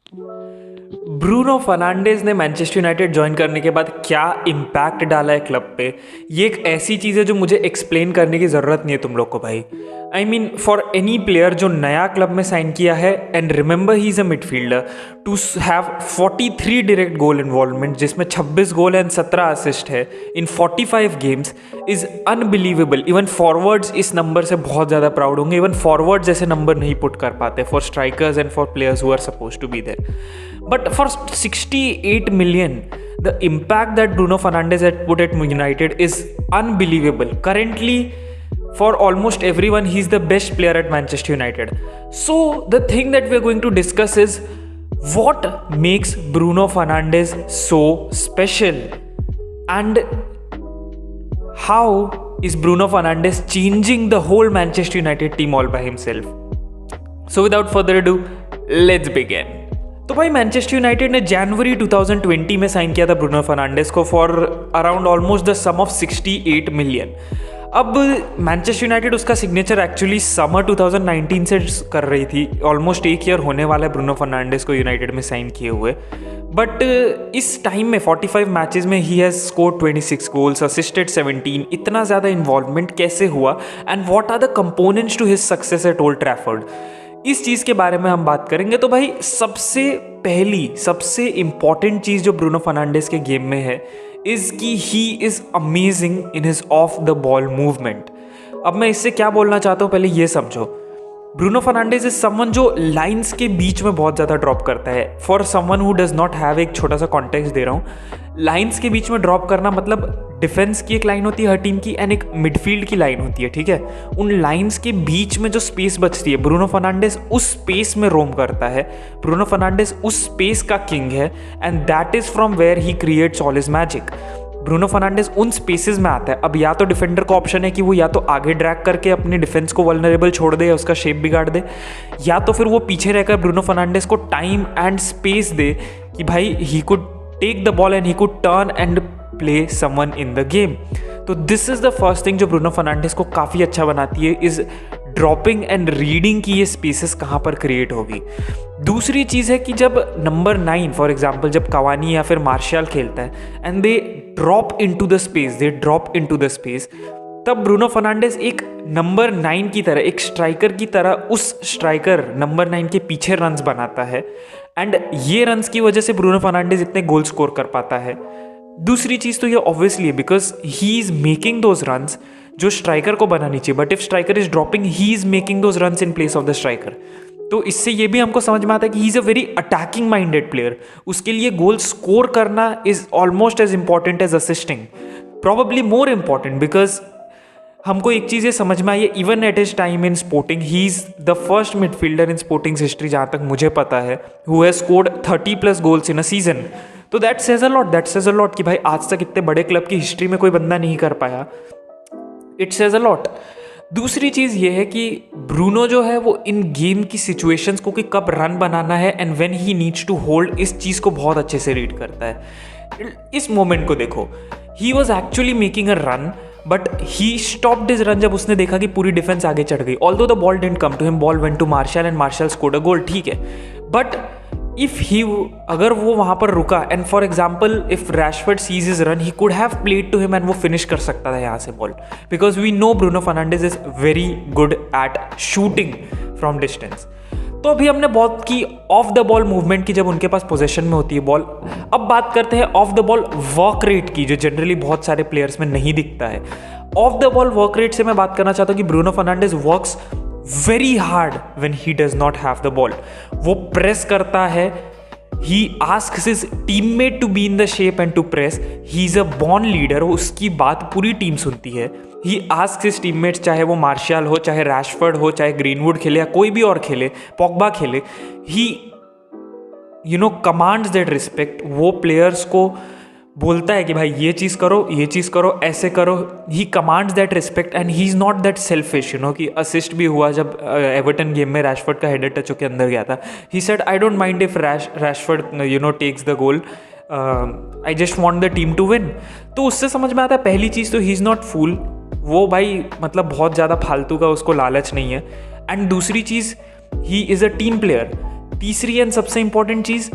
Bruno Fernandes ने Manchester United join करने के बाद क्या इम्पैक्ट डाला है क्लब पे, ये एक ऐसी चीज़ है जो मुझे एक्सप्लेन करने की ज़रूरत नहीं है तुम लोग को भाई। I mean for any player जो नया क्लब में साइन किया है, and remember he is a midfielder, to have 43 direct goal involvement जिसमें 26 गोल एंड 17 असिस्ट है in 45 games is unbelievable. Even forwards इस नंबर से बहुत ज़्यादा प्राउड होंगे। इवन फॉरवर्ड्स ऐसे नंबर नहीं पुट कर पाते for strikers and for players who are suppose to be there. But for 68 million, the impact that Bruno Fernandes had put at United is unbelievable. Currently, for almost everyone, he's the best player at Manchester United. So, the thing that we're going to discuss is what makes Bruno Fernandes so special, and how is Bruno Fernandes changing the whole Manchester United team all by himself. So, without further ado, let's begin. तो भाई Manchester United ने जनवरी 2020 में sign किया था Bruno Fernandes को for around almost the sum of 68 million. अब Manchester United उसका signature actually summer 2019 से कर रही थी। ऑलमोस्ट एक ईयर होने वाला है ब्रूनो फर्नांडिस को यूनाइटेड में साइन किए हुए। बट इस टाइम में 45 मैचेस में ही हैज़ स्कोर्ड 26 गोल्स, असिस्टेड 17। इतना ज़्यादा इन्वॉल्वमेंट कैसे हुआ, and what are the components to his success at Old Trafford, इस चीज़ के बारे में हम बात करेंगे। तो भाई सबसे इंपॉर्टेंट चीज़ जो ब्रूनो फर्नांडिस के गेम में है इज़ कि he is amazing in his of the ball movement. अब मैं इससे क्या बोलना चाहता हूँ, पहले ये समझो। ब्रूनो फर्नांडिस इज समवन जो लाइंस के बीच में बहुत ज़्यादा ड्रॉप करता है। For someone who does not have, एक छोटा सा कॉन्टेक्स्ट दे रहा हूँ, लाइंस के बीच में ड्रॉप करना मतलब डिफेंस की एक लाइन होती है हर टीम की, एंड एक मिडफील्ड की लाइन होती है, ठीक है। उन लाइंस के बीच में जो स्पेस बचती है, ब्रूनो फर्नांडिस उस स्पेस में रोम करता है। ब्रूनो फर्नांडिस उस स्पेस का किंग है, and that is from where he creates all his magic. Bruno Fernandes उन स्पेसेस में आता है। अब या तो डिफेंडर को ऑप्शन है कि वो या तो आगे ड्रैग करके अपनी डिफेंस को वल्नरेबल छोड़ दे या उसका शेप बिगाड़ दे, या तो फिर वो पीछे रहकर ब्रूनो फर्नांडिस को टाइम एंड स्पेस दे कि भाई he could take the ball and he could turn and play someone in the game. तो this is the first thing जो ब्रूनो फर्नांडिस को काफ़ी अच्छा बनाती है, इज ड्रॉपिंग एंड रीडिंग की ये स्पेसेस कहाँ पर क्रिएट होगी। दूसरी चीज़ है कि जब नंबर 9 फॉर एग्जाम्पल जब कवानी या फिर मार्शल खेलता है and they drop into the space, तब ब्रूनो फर्नांडिस एक नंबर 9 की तरह, एक स्ट्राइकर की तरह उस स्ट्राइकर नंबर 9 के पीछे रन्स बनाता है, एंड ये रन्स की वजह से ब्रूनो फर्नांडिस इतने गोल स्कोर कर पाता है। दूसरी चीज़ तो ये ऑब्वियसली है because he is making those runs जो स्ट्राइकर को बनानी चाहिए, but if striker is dropping he is making those runs in place of the striker. तो इससे ये भी हमको समझ में आता है कि he is a very attacking minded player. उसके लिए गोल स्कोर करना is almost as important as assisting, probably more important, because हमको एक चीज़ ये समझ में आई है, even at his time in Sporting he is the first midfielder in Sporting's history, जहाँ तक मुझे पता है, who has scored 30+ goals in a season. तो दैट सेज अ लॉट कि भाई आज तक इतने बड़े क्लब की हिस्ट्री में कोई बंदा नहीं कर पाया। It says a lot. दूसरी चीज़ ये है कि ब्रूनो जो है वो इन गेम की सिचुएशंस को कि कब रन बनाना है and when he needs to hold, इस चीज़ को बहुत अच्छे से रीड करता है। इस मोमेंट को देखो, he was actually making a run but he stopped his run जब उसने देखा कि पूरी डिफेंस आगे चढ़ गई। Although the ball didn't come to him, ball went to Martial and Martial scored a goal, ठीक है। बट इफ ही, अगर वो वहाँ पर रुका and for example if Rashford sees his run, he could have played to him and वो finish कर सकता था यहाँ से ball, because we know Bruno Fernandes is very good at shooting from distance. तो अभी हमने बात की ऑफ द बॉल मूवमेंट की, जब उनके पास पोजीशन में होती है बॉल। अब बात करते हैं of the ball work rate की, जो जनरली बहुत सारे प्लेयर्स में नहीं दिखता है। Off the ball work rate से मैं बात करना चाहता हूँ कि Bruno Fernandes works very hard when he does not have the ball. वो प्रेस करता है, he asks his teammate to be in the shape and to press. He is a born leader, उसकी बात पूरी टीम सुनती है। He asks his teammates, चाहे वो मार्शल हो, चाहे रैशफोर्ड हो, चाहे ग्रीनवुड खेले या कोई भी और खेले, पॉग्बा खेले, he commands that respect। वो प्लेयर्स को बोलता है कि भाई ये चीज़ करो, ऐसे करो। He commands that respect and he is not that selfish, कि असिस्ट भी हुआ जब एवर्टन गेम में रैशफोर्ड का हेडर टच होकर अंदर गया था। He said I don't mind if Rashford takes the goal, I just want the team to win. तो उससे समझ में आता है पहली चीज़ तो ही इज़ नॉट फूल, वो भाई मतलब बहुत ज़्यादा फालतू का उसको लालच नहीं है। एंड दूसरी चीज़, he is a team player. तीसरी एंड सबसे इंपॉर्टेंट चीज,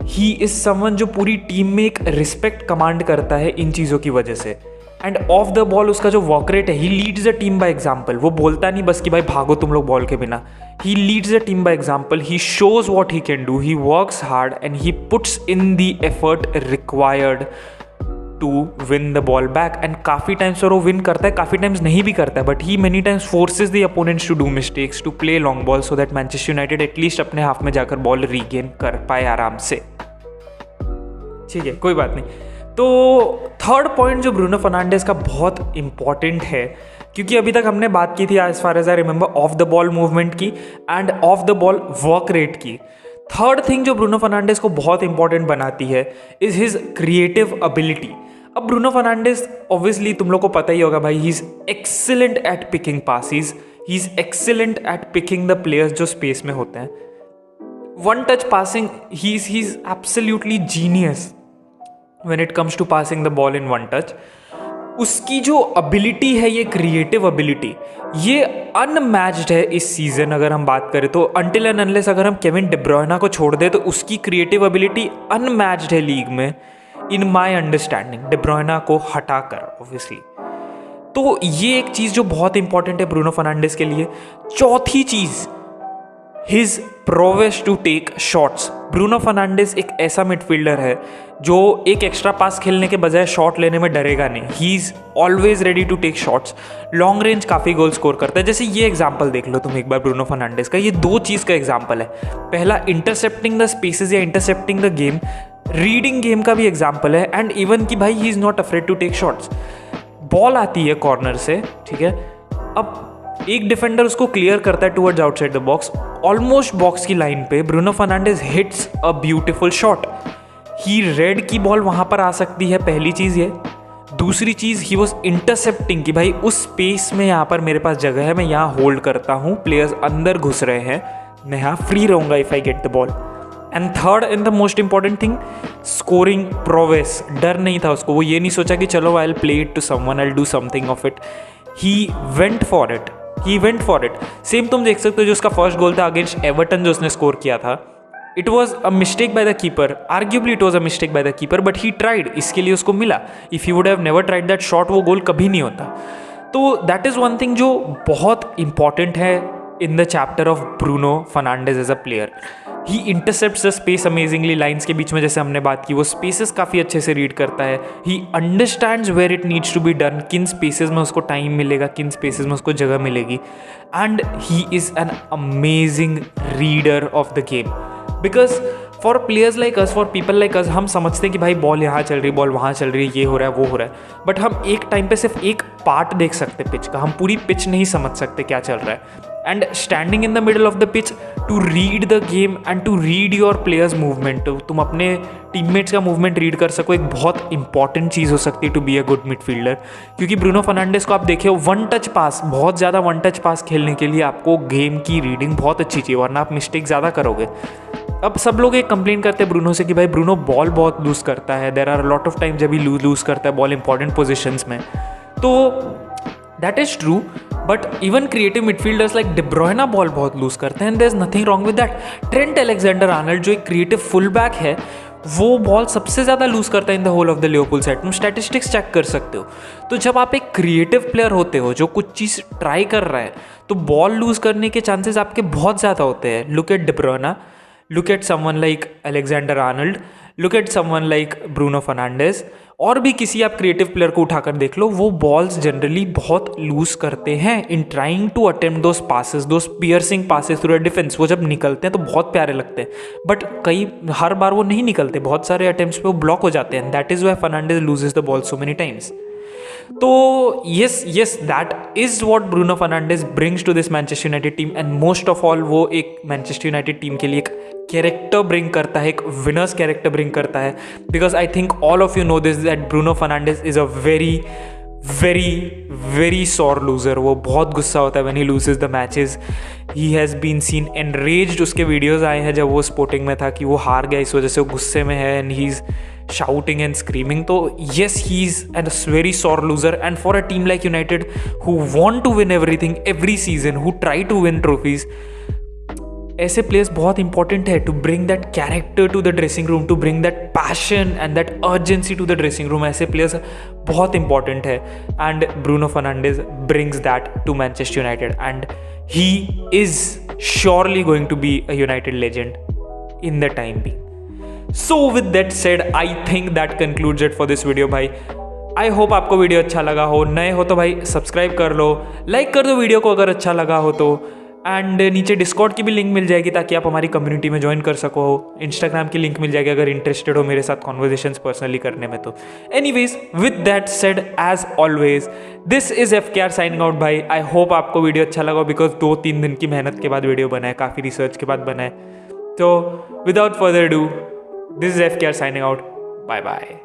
ही इज समवन जो पूरी टीम में एक रिस्पेक्ट कमांड करता है इन चीज़ों की वजह से। एंड ऑफ द बॉल उसका जो वर्क रेट है, he leads the team by example. वो बोलता नहीं बस कि भाई भागो तुम लोग बॉल के बिना, he leads the team by example, he shows what he can do, he works hard and he puts in the effort required to win the ball back. And काफ़ी टाइम्स और वो विन करता है, काफ़ी times नहीं भी करता है, but he many times forces the opponents to do mistakes, to play long ball, so that Manchester United at least अपने हाफ में जाकर बॉल रीगेन कर पाए आराम से। ठीक है, कोई बात नहीं। तो थर्ड पॉइंट जो ब्रूनो फर्नांडिस का बहुत इंपॉर्टेंट है, क्योंकि अभी तक हमने बात की थी as far as I remember off the ball movement की and off the ball work rate की। थर्ड थिंग जो ब्रूनो फर्नांडिस को बहुत इंपॉर्टेंट बनाती है इज हिज क्रिएटिव एबिलिटी। अब ब्रूनो फर्नांडिस ऑब्वियसली तुम लोग को पता ही होगा भाई, he is excellent at picking passes, he is excellent at picking the players जो स्पेस में होते हैं। One touch passing, he is absolutely genius when it comes to passing the ball in one touch। उसकी जो ability है, ये creative ability, ये unmatched है इस सीजन। अगर हम बात करें तो अनटिल एंड अनलेस अगर हम केविन डी ब्रुयना को छोड़ दें तो उसकी क्रिएटिव एबिलिटी अनमैच्ड है लीग में, in my understanding, D Bruyne को हटाकर ऑब्वियसली। तो ये एक चीज़ जो बहुत इंपॉर्टेंट है ब्रूनो फर्नांडिस के लिए। चौथी चीज़, his prowess to take shots. Bruno Fernandes एक ऐसा मिडफील्डर है जो एक एक्स्ट्रा पास खेलने के बजाय शॉट लेने में डरेगा नहीं। He is always ready to take shots. Long range काफ़ी गोल स्कोर करता है। जैसे ये एग्जांपल देख लो तुम एक बार ब्रूनो फर्नांडिस का, ये दो चीज़ का एग्जांपल है। पहला इंटरसेप्टिंग द स्पेसेस या intercepting the game, reading game का भी एग्जाम्पल है, एंड इवन कि भाई he is not afraid to take shots. Ball आती है कॉर्नर से, ठीक है, अब एक डिफेंडर उसको क्लियर करता है towards outside the box, almost box की लाइन पे Bruno Fernandes hits a beautiful shot. He read की बॉल वहां पर आ सकती है, पहली चीज़ ये। दूसरी चीज़, ही वॉज इंटरसेप्टिंग कि भाई उस स्पेस में यहाँ पर मेरे पास जगह है, मैं यहाँ होल्ड करता हूँ, प्लेयर्स अंदर घुस रहे हैं, मैं यहाँ फ्री रहूँगा if I get the ball. And third and the most important thing, scoring prowess. डर नहीं था उसको, वो ये नहीं सोचा कि चलो I will play it to someone, I will do something of it. He went for it, he went for it. Same तुम देख सकते हो जो उसका फर्स्ट गोल था अगेंस्ट एवर्टन जो उसने स्कोर किया था, it was a mistake by the keeper, arguably it was a mistake by the keeper, but he tried, इसके लिए उसको मिला। If you would have never tried that shot, वो गोल कभी नहीं होता। तो दैट इज़ वन थिंग जो बहुत इंपॉर्टेंट है in the chapter of Bruno Fernandes as a player. He intercepts the space amazingly, lines के बीच में जैसे हमने बात की, वो स्पेसेस काफ़ी अच्छे से रीड करता है। He understands where it needs to be done, किन स्पेसेस में उसको टाइम मिलेगा, किन स्पेसेस में उसको जगह मिलेगी। And he is an amazing reader of the game. Because for players like us, for people like us, हम समझते हैं कि भाई बॉल यहाँ चल रही है, बॉल वहाँ चल रही है, ये हो रहा है, वो हो रहा है, बट हम एक टाइम पे सिर्फ एक पार्ट देख सकते हैं पिच का, हम पूरी पिच नहीं समझ सकते क्या चल रहा है। And standing in the middle of the pitch to read the game and to read your players movement, तुम अपने टीममेट्स का मूवमेंट रीड कर सको, एक बहुत इंपॉर्टेंट चीज़ हो सकती है to be a good midfielder. क्योंकि ब्रूनो फर्नांडिस को आप देखिए, वन टच पास, बहुत ज़्यादा वन टच पास खेलने के लिए आपको गेम की रीडिंग बहुत अच्छी चाहिए, वरना आप मिस्टेक ज़्यादा करोगे। अब सब लोग एक कंप्लेन करते हैं ब्रूनो से कि भाई ब्रूनो बॉल बहुत लूज़ करता है, there are lot of time जब ही लूज़ करता है बॉल इंपॉर्टेंट पोजिशंस में। तो that is true, but even creative midfielders like De Bruyne ball बहुत लूज करते हैं, and there is nothing wrong with that. Trent Alexander Arnold जो एक क्रिएटिव फुल बैक है, वो बॉल सबसे ज़्यादा लूज करता है in the hole of the Liverpool side. तुम स्टैटिस्टिक्स चेक कर सकते हो। तो जब आप एक क्रिएटिव प्लेयर होते हो जो कुछ चीज़ ट्राई कर रहा है, तो बॉल लूज करने के चांसेस आपके बहुत ज़्यादा होते हैं। Look at De Bruyne, look at someone like Alexander Arnold, look at someone like Bruno Fernandes, और भी किसी आप क्रिएटिव प्लेयर को उठाकर देख लो, वो बॉल्स जनरली बहुत लूज करते हैं in trying to attempt those passes, those piercing passes through a defense. वो जब निकलते हैं तो बहुत प्यारे लगते हैं, बट हर बार वो नहीं निकलते, बहुत सारे अटेम्प्ट्स पे वो ब्लॉक हो जाते हैं। That is why Fernandes loses the ball so many times. तो yes, that is what Bruno Fernandes brings to this Manchester United team, and most of all वो एक Manchester United team के लिए एक कैरेक्टर ब्रिंग करता है, एक winners character bring करता है। Because I think all of you know this that Bruno Fernandes is a very very very sore loser. वो बहुत गुस्सा होता है when he loses the matches. He has been seen enraged, उसके videos आए हैं जब वो स्पोर्टिंग में था कि वो हार गया, इस वजह से वो गुस्से में है, and he is shouting and screaming. So yes, he's a very sore loser, and for a team like United who want to win everything every season, who try to win trophies, ऐसे players बहुत important है to bring that character to the dressing room, to bring that passion and that urgency to the dressing room. ऐसे players बहुत important है and Bruno Fernandes brings that to Manchester United and he is surely going to be a United legend in the time be. So with that said, I think that concludes it for this video भाई. I hope आपको video अच्छा लगा हो. नए हो तो भाई subscribe कर लो, लाइक कर दो वीडियो को अगर अच्छा लगा हो तो. एंड नीचे डिस्कॉर्ड की भी लिंक मिल जाएगी ताकि आप हमारी कम्युनिटी में ज्वाइन कर सको. इंस्टाग्राम की लिंक मिल जाएगी अगर इंटरेस्टेड हो मेरे साथ कॉन्वर्जेशंस पर्सनली करने में तो. Anyways with that said, as always this is FKR signing out भाई. आई होप आपको वीडियो अच्छा लगा बिकॉज 2-3 दिन की मेहनत के बाद वीडियो बना है, काफ़ी रिसर्च के बाद बना है. तो without further do, this is FKR signing out. Bye bye.